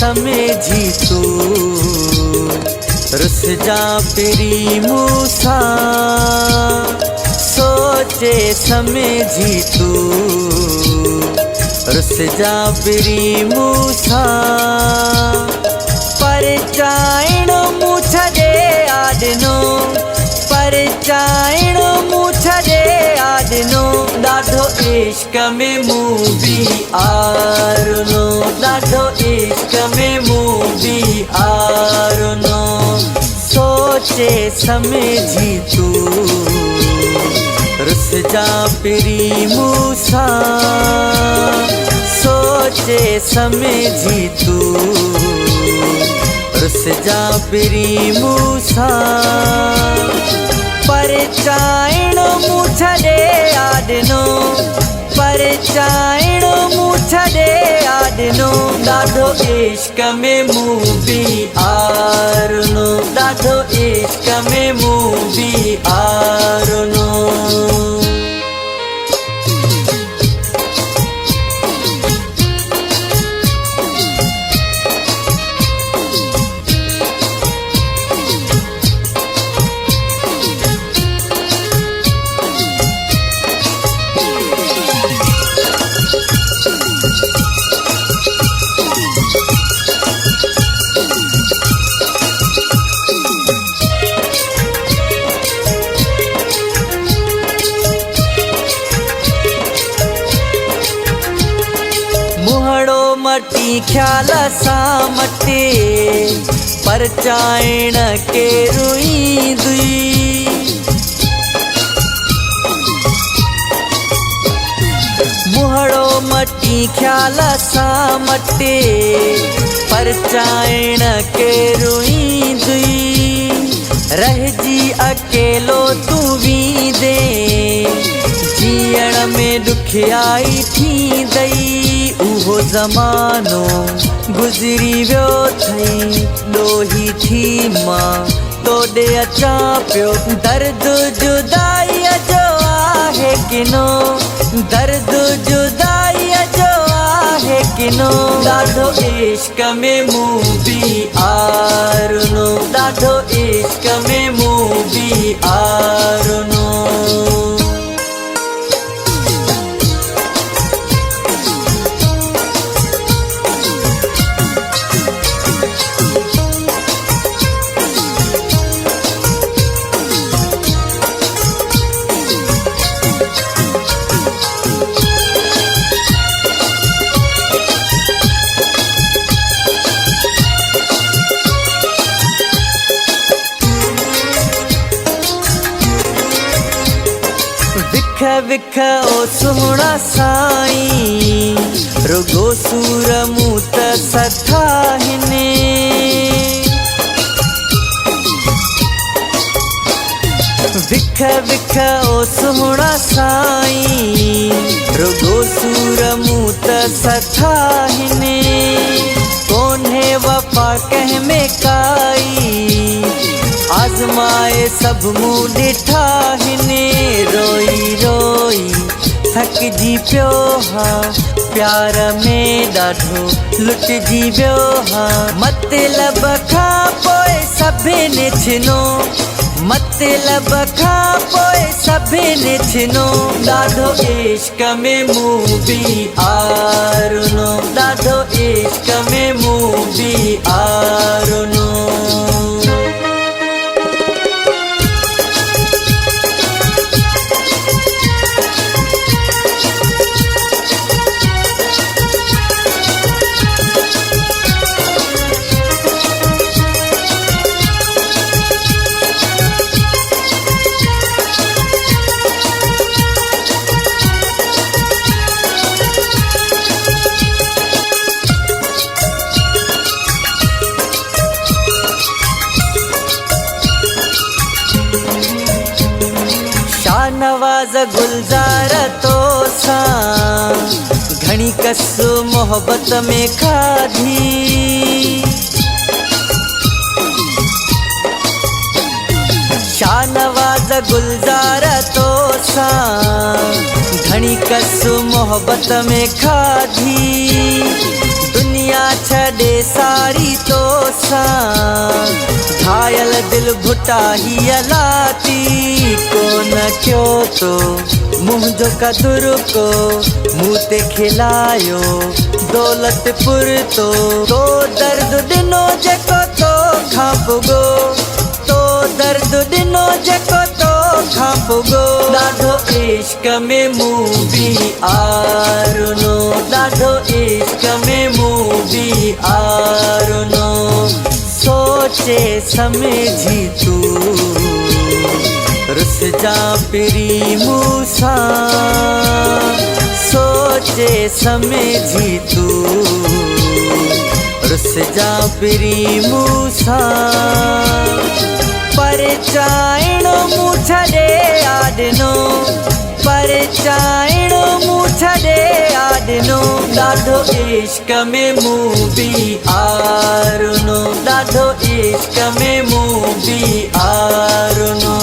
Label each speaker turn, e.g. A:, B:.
A: समेझी तू रुस जा पिरी मूसा सोचे समेझी तू रुस जा पिरी मूसा पर चाइण मूछ दे आडनो पर चाइण मूछ दे आडनो ॾाढो इश्क में मूं बि आरनो ॾाढो इश्क में मूं बि आरनो सोचे समेझी तू रुस जा पिरी मूसा सोचे समेझी तू रुस जा पिरी मूसा पर चाइण मूछ दे आडनो पर चाइण मूछ दे आडनो ॾाढो इश्क में मूं बि आरनो ॾाढो इश्क में मूं बि आरनो मुहड़ो मटी ख्याल सां मटे पर चाइण के रुई दुई मुहड़ो मटी ख्याल सां मटे पर चाइण के रुई दुई रहजी अकेलो तू वींदे जीअण में ॾुखियाई थींदई उहो ज़मानो गुज़री वियो थई ॾोही थी मां तोॾे अचां पियो दर्द जुदाईअ जो आहे किनो दर्द जुदाईअ जो आहे किनो ॾाढो इश्क में मूं बि आरनो ॾाढो इश्क में मूं बि आरनो विख ओ सुहिणा साईं रुगो सूर मूं त सथा हिने विख विख ओ सुहिणा साईं रुगो सूर मूं त सथा हिने कोन्हे वफ़ा कंहिं में काई आज़माए सभु मूं ॾिठा हिने रोई रोई थकिजी पियो हा प्यार में ॾाढो लुटिजी वियो हा मतलब खां पोइ सभिनी छिनो मतलब खां पोइ सभिनी छिनो ॾाढो इश्क में मूं बि आरनो ॾाढो इश्क में मूं बि आरनो नवाज़ गुलज़ार तो सां घणी कस मोहब्बत में खाधी शाहनवाज़ गुलज़ार तो सां घणी कस मोहब्बत में खाधी दुनिया छॾे सारी तो सां घायल दिल भुटाही लाती कोन कयो तो मुंहिंजो कदुर को मूं ते खिलायो दौलतपुर तो दर्द ॾिनो जेको तो खां पुॻो तो दर्द ॾिनो जेको तो खां पुॻो ॾाढो इश्क में मूं बि आरुनो ॾाढो इश्क में मूं बि आरुनो सोचे समझी तू रुस जा पिरी मूंसां सोचे समझी तू रुस जा पिरी मूंसां पर चाइणो मूं छॾे आॾिनो पर चाइणो मूं छॾे आॾिनो ॾाढो इश्क में मूं बि आरुनो ॾाढो इश्क में मूं बि आरुनो